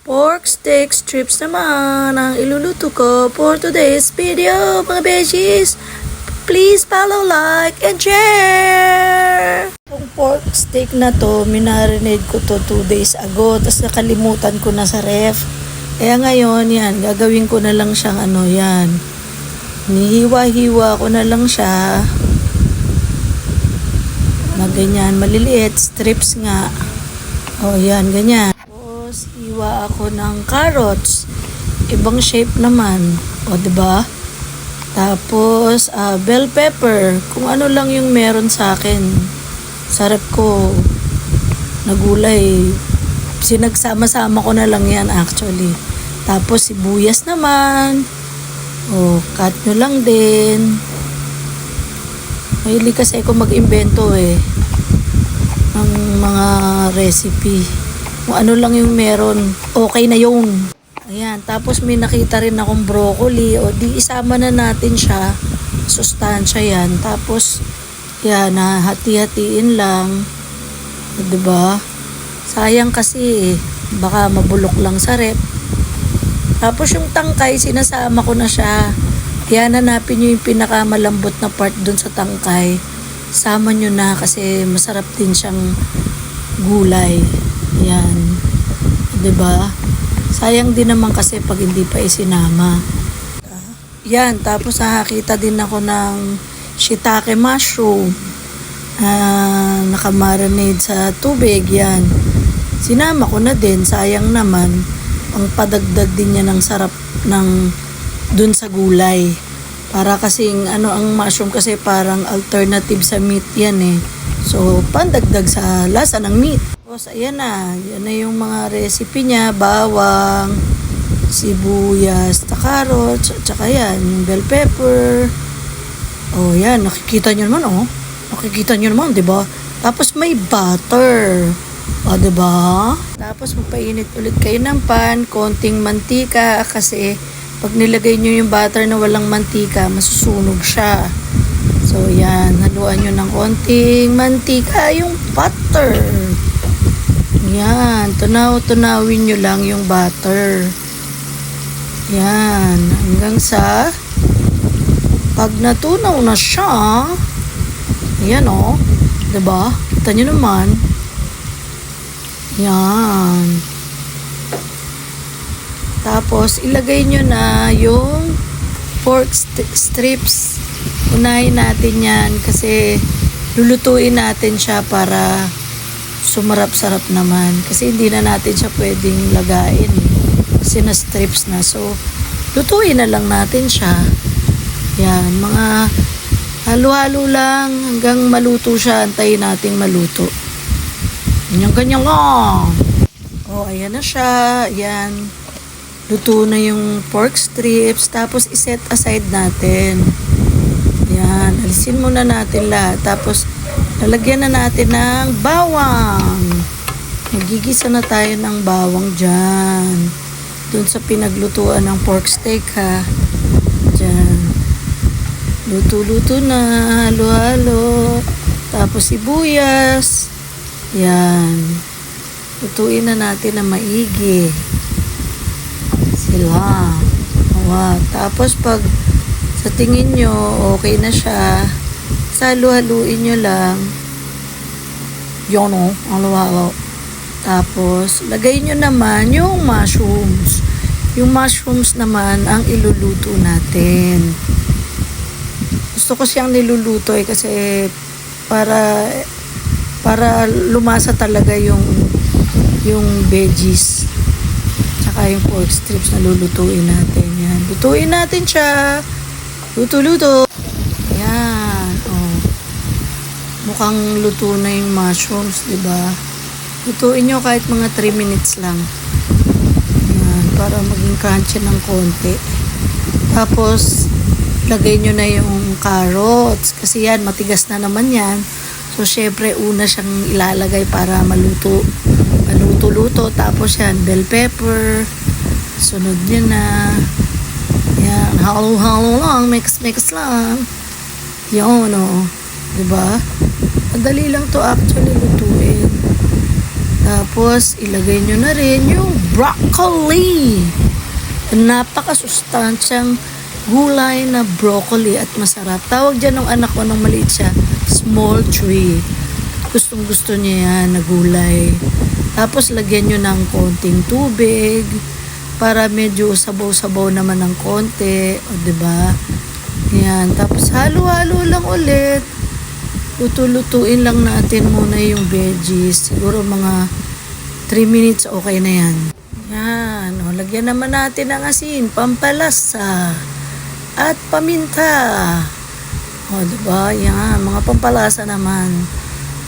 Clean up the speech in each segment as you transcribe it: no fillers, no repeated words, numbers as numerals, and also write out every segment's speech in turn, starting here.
Pork steak strips naman ang iluluto ko for today's video, mga beshies. Please follow, like, and share! Yung pork steak na to, minarinade ko to 2 days ago. Tapos nakalimutan ko na sa ref. Kaya ngayon, yan, gagawin ko na lang siyang yan. Nihiwa-hiwa ko na lang siya. Na ganyan, maliliit, strips nga. O yan, ganyan. Tapos, hiwa ako ng carrots. Ibang shape naman. O, diba? Tapos, bell pepper. Kung ano lang yung meron sa akin. Sarap ko. Nagulay. Sinagsama-sama ko na lang yan actually. Tapos, sibuyas naman. O, cut nyo lang din. Mahilig kasi ako mag-imbento ng mga recipe. Kung ano lang yung meron, okay na yun. Ayan, tapos may nakita rin akong broccoli. O di isama na natin siya. Sustansya yan. Tapos, yan, hati-hatiin lang. O, diba? Sayang kasi baka mabulok lang sa rep. Tapos yung tangkay, sinasama ko na siya. Yan, hanapin nyo yung pinakamalambot na part dun sa tangkay. Sama nyo na kasi masarap din siyang gulay. Yan. Diba? Sayang din naman kasi pag hindi pa isinama. Yan. Tapos nakakita din ako ng shiitake mushroom. Nakamarinade sa tubig. Yan. Sinama ko na din. Sayang naman. Ang padagdag din niya ng sarap ng dun sa gulay. Para kasing ang mushroom kasi parang alternative sa meat yan So, pandagdag sa lasa ng meat. Tapos, ayan na. Yan na yung mga recipe niya. Bawang, sibuyas, carrots, at saka yan, yung bell pepper. Oh, yan. Nakikita nyo naman, Nakikita nyo naman, di ba? Tapos, may butter. O, di ba? Tapos, magpainit ulit kayo ng pan. Konting mantika kasi pag nilagay nyo yung butter na walang mantika, masusunog siya. So, yan. Haluan nyo ng konting mantika yung butter. Yan. Tunaw-tunawin nyo lang yung butter. Yan. Hanggang sa pag natunaw na siya, yan diba? Kita nyo naman. Yan. Tapos, ilagay nyo na yung pork strips. Unahin natin yan kasi lulutuin natin siya para sumarap-sarap naman. Kasi hindi na natin siya pwedeng lagain. Kasi na-strips na. So, lutuin na lang natin siya. Yan. Mga halo-halo lang hanggang maluto siya. Antayin natin maluto. Ganyan-ganyan lang. O, ayan na siya. Ayan. Luto na yung pork strips. Tapos, iset aside natin. Yan. Alisin muna natin lahat. Tapos, lalagyan na natin ng bawang. Nagigisa na tayo ng bawang dyan. Doon sa pinaglutuan ng pork steak, ha. Dyan. Luto-luto na. Halo-halo. Tapos, sibuyas. Yan. Lutuin na natin na maigi. Sila. Wow. Tapos, pag sa tingin nyo, okay na siya, halo-haluin nyo lang. Yun halo-halo. Tapos, lagay nyo naman yung mushrooms. Yung mushrooms naman ang iluluto natin. Gusto ko siyang niluluto kasi para lumasa talaga yung veggies. Tsaka yung pork strips na lulutuin natin. Yan. Lutuin natin siya. Luto-luto. Ayan. Mukhang luto na yung mushrooms, diba? Lutuin nyo kahit mga 3 minutes lang. Ayan. Para maging crunchy ng konti. Tapos, lagay nyo na yung carrots. Kasi yan, matigas na naman yan. So, syempre, una siyang ilalagay para maluto. Maluto-luto. Tapos yan, bell pepper. Sunod nyo na. Yan, halo-halo lang, mix-mix lang. Yun, diba? Madali lang to actually lutuin. Tapos, ilagay nyo na rin yung broccoli. Napakasustansyang gulay na broccoli at masarap. Tawag dyan ng anak ko nung maliit siya, small tree. Gustong gusto niya yan na gulay. Tapos, lagyan nyo ng konting tubig para medyo sabaw-sabaw naman ng konti. O, diba? Yan. Tapos, halo-halo lang ulit. Luto-lutuin lang natin muna yung veggies. Siguro mga 3 minutes okay na yan. Yan. O, lagyan naman natin ng asin, pampalasa, at paminta. O, diba? Yan. Mga pampalasa naman.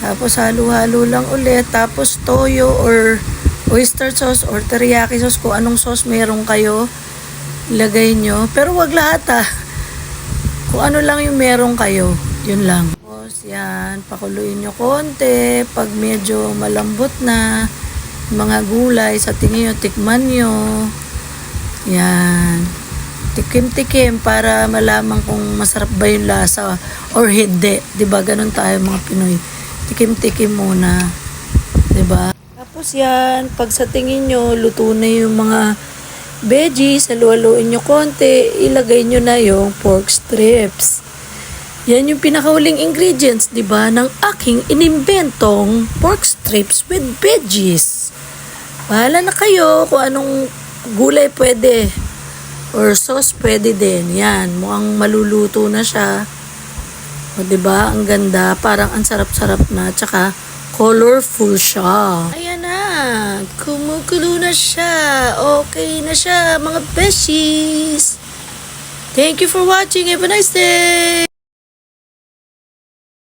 Tapos, halo-halo lang ulit. Tapos, toyo or oyster sauce or teriyaki sauce. Kung anong sauce meron kayo, ilagay nyo. Pero wag lahat Kung ano lang yung meron kayo, yun lang. Tapos, yan. Pakuluin nyo konti. Pag medyo malambot na, mga gulay, sa tingin nyo, tikman nyo. Yan. Tikim-tikim para malaman kung masarap ba yung lasa or hindi. Diba? Ganun tayo mga Pinoy. Tikim-tikim muna. Diba? Tapos yan, pag sa tingin nyo, luto na yung mga veggies, haluhaluin nyo konti, ilagay nyo na yung pork strips. Yan yung pinakauling ingredients, di ba, ng aking inimbentong pork strips with veggies. Bahala na kayo kung anong gulay pwede or sauce pwede din. Yan, mukhang maluluto na siya. O, di ba, ang ganda, parang ang sarap-sarap na, tsaka colorful siya. Ayan na, kumukulo na siya. Okay na siya, mga beshies. Thank you for watching. Have a nice day.